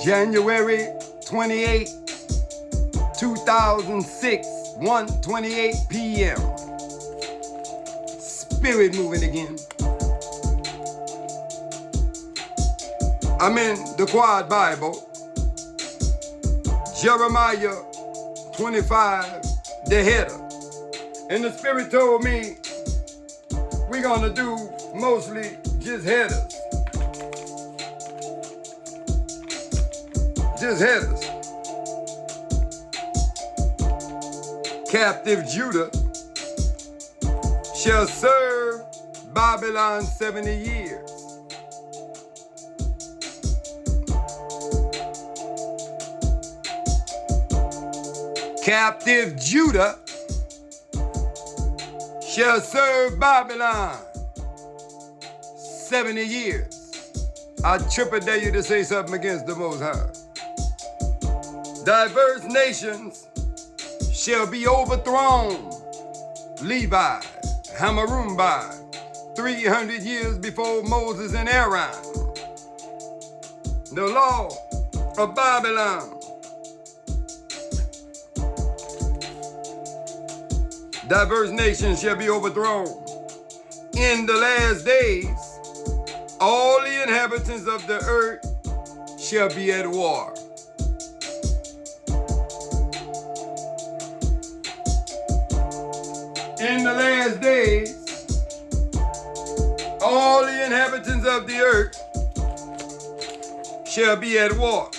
January 28, 2006, 1:28 p.m. Spirit moving again. I'm in the Quad Bible, Jeremiah 25, the header. And the Spirit told me we're gonna do mostly just headers. Just headers. Captive Judah shall serve Babylon 70 years. Captive Judah shall serve Babylon 70 years. I triple dare you to say something against the Most High. Diverse nations shall be overthrown. Levi, Hamarumbai, 300 years before Moses and Aaron. The law of Babylon. Diverse nations shall be overthrown. In the last days, all the inhabitants of the earth shall be at war. In the last days, all the inhabitants of the earth shall be at war.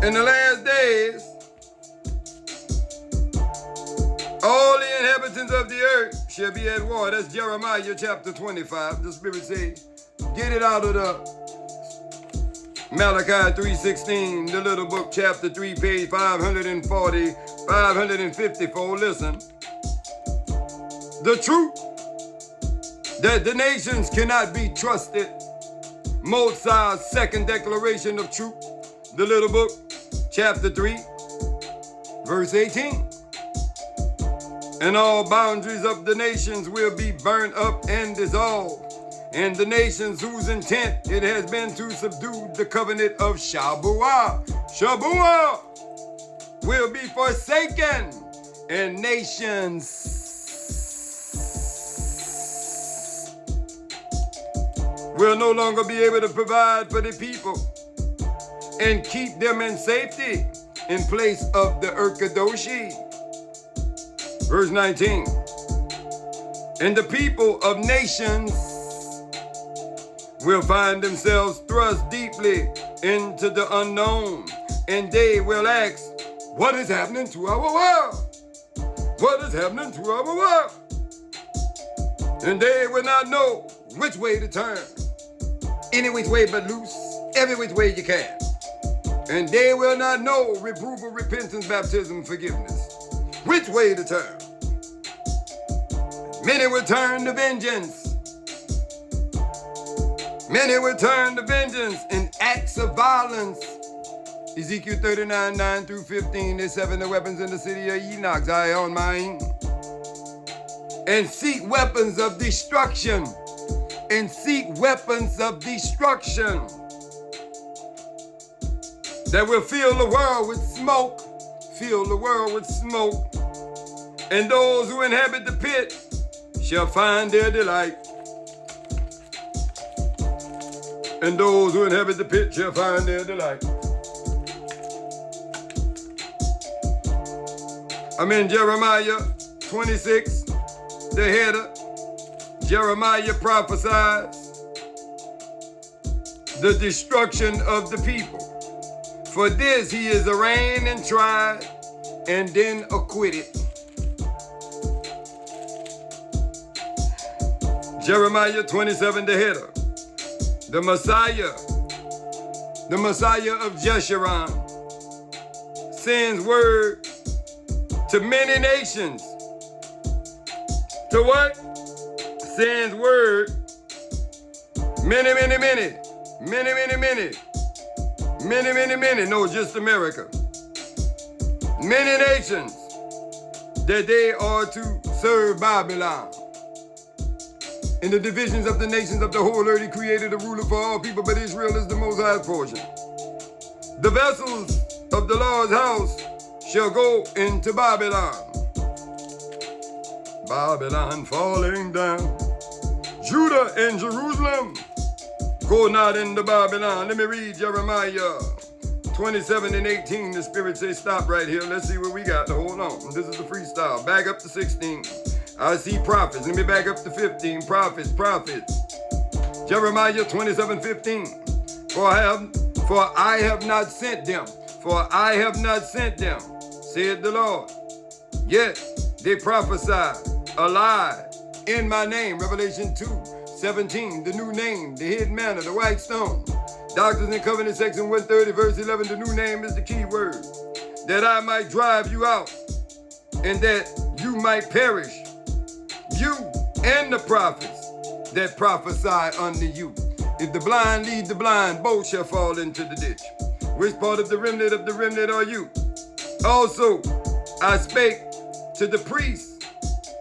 In the last days, all the inhabitants of the earth shall be at war. That's Jeremiah chapter 25. The Spirit says, get it out of the Malachi 3:16, the little book, chapter 3, page 540, 554. Listen. The truth that the nations cannot be trusted. Moses' second declaration of truth, the little book, chapter 3, verse 18. And all boundaries of the nations will be burnt up and dissolved. And the nations whose intent it has been to subdue the covenant of Shabuah will be forsaken, and nations will no longer be able to provide for the people and keep them in safety in place of the Urkadoshi. Verse 19. And the people of nations will find themselves thrust deeply into the unknown, and they will ask, what is happening to our world? What is happening to our world? And they will not know which way to turn. Any which way but loose, every which way you can. And they will not know reproval, repentance, baptism, forgiveness. Which way to turn? Many will turn to vengeance. Many will turn to vengeance and acts of violence. Ezekiel 39, 9 through 15, there's 7 the weapons in the city of Enoch, Zion mine. And seek weapons of destruction. And seek weapons of destruction that will fill the world with smoke. Fill the world with smoke. And those who inhabit the pit shall find their delight. And those who inhabit the pit shall find their delight. I'm in Jeremiah 26, the header. Jeremiah prophesies the destruction of the people. For this he is arraigned and tried and then acquitted. Jeremiah 27, the header. The Messiah of Jeshurun, sends word to many nations. To what? Sends word. Many. No, just America. Many nations that they are to serve Babylon. In the divisions of the nations of the whole earth, he created a ruler for all people, but Israel is the Most High's portion. The vessels of the Lord's house shall go into Babylon. Babylon falling down. Judah and Jerusalem, go not into Babylon. Let me read Jeremiah 27 and 18. The Spirit says stop right here. Let's see what we got. Hold on. This is the freestyle. Back up to 16. I see prophets. Let me back up to 15. Prophets. Jeremiah 27:15. For I have not sent them. For I have not sent them, said the Lord. Yet they prophesied a lie in my name. Revelation 2:17. The new name, the hidden manna, the white stone. Doctrines and Covenants, section 130, verse 11. The new name is the key word. That I might drive you out, and that you might perish, you and the prophets that prophesy unto you. If the blind lead the blind, both shall fall into the ditch. Which part of the remnant are you? Also, I spake to the priests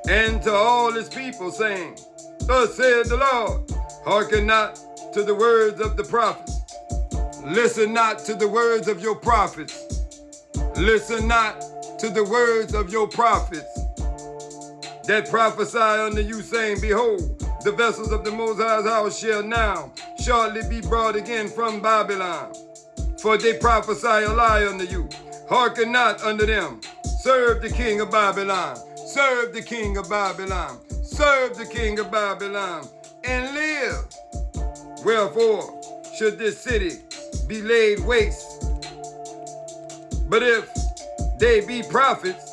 and to all his people, saying, thus said the Lord, hearken not to the words of the prophets. Listen not to the words of your prophets. Listen not to the words of your prophets that prophesy unto you, saying, behold, the vessels of the Most High's house shall now shortly be brought again from Babylon. For they prophesy a lie unto you. Hearken not unto them. Serve the king of Babylon. Serve the king of Babylon. Serve the king of Babylon and live. Wherefore should this city be laid waste? But if they be prophets,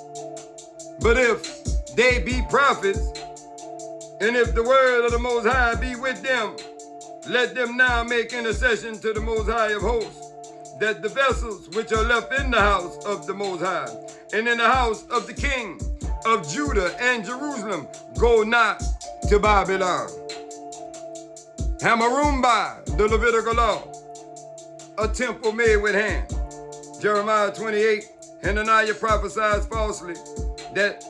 and if the word of the Most High be with them, let them now make intercession to the Most High of hosts, that the vessels which are left in the house of the Most High, and in the house of the king of Judah and Jerusalem, go not to Babylon. Hamarumba, the Levitical law, a temple made with hands. Jeremiah 28, Hananiah prophesies falsely that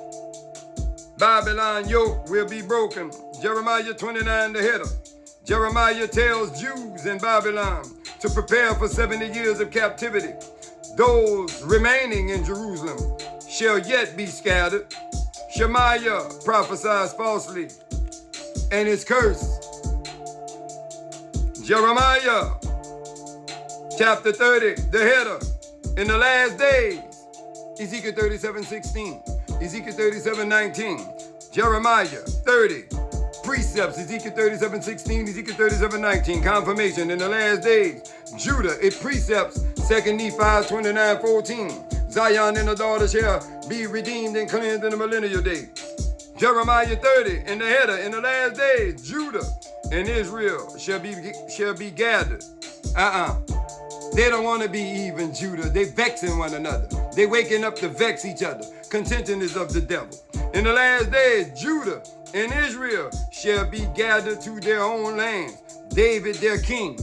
Babylon yoke will be broken. Jeremiah 29, the header. Jeremiah tells Jews in Babylon to prepare for 70 years of captivity. Those remaining in Jerusalem shall yet be scattered. Shemaiah prophesies falsely and is cursed. Jeremiah chapter 30, the header. In the last days, Ezekiel 37:16, Ezekiel 37:19, Jeremiah 30, precepts, Ezekiel 37:16, Ezekiel 37:19, confirmation in the last days. Judah, it precepts, 2 Nephi 29:14, Zion and the daughter shall be redeemed and cleansed in the millennial day. Jeremiah 30, in the header, in the last days, Judah and Israel shall be gathered. They don't want to be even, Judah. They vexing one another. They waking up to vex each other. Contention is of the devil. In the last days, Judah and Israel shall be gathered to their own lands. David, their king,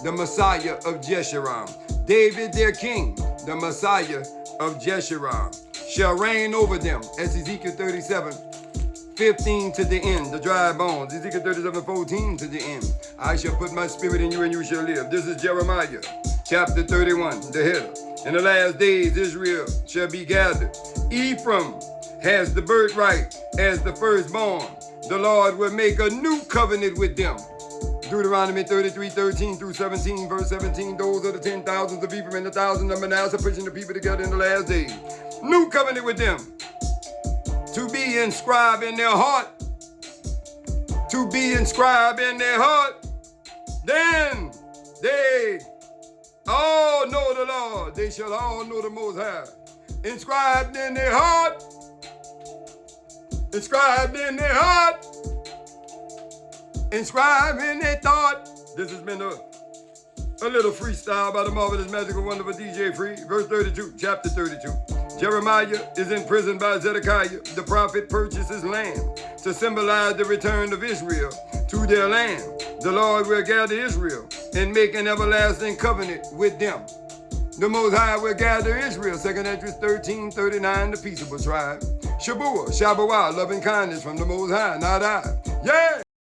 the Messiah of Jeshurun. David, their king, the Messiah of Jeshurun, shall reign over them, as Ezekiel 37:15 to the end, the dry bones. Ezekiel 37:14 to the end. I shall put my spirit in you and you shall live. This is Jeremiah chapter 31, the header. In the last days, Israel shall be gathered. Ephraim has the birthright as the firstborn. The Lord will make a new covenant with them. Deuteronomy 33:13 through 17, verse 17. Those are the 10,000s of Ephraim and the 1,000 of Manasseh, pushing the people together in the last days. New covenant with them. To be inscribed in their heart. To be inscribed in their heart. Then they all know the Lord. They shall all know the Most High. Inscribed in their heart. Inscribed in their heart. Inscribed in their thought. This has been a little freestyle by the marvelous, magical, wonderful DJ Free. Verse 32, chapter 32. Jeremiah is in prison by Zedekiah. The prophet purchases land to symbolize the return of Israel to their land. The Lord will gather Israel and make an everlasting covenant with them. The Most High will gather Israel. 2 Esdras 13:39, the peaceable tribe. Shabuah, Shabawah, loving kindness from the Most High, not I. Yeah!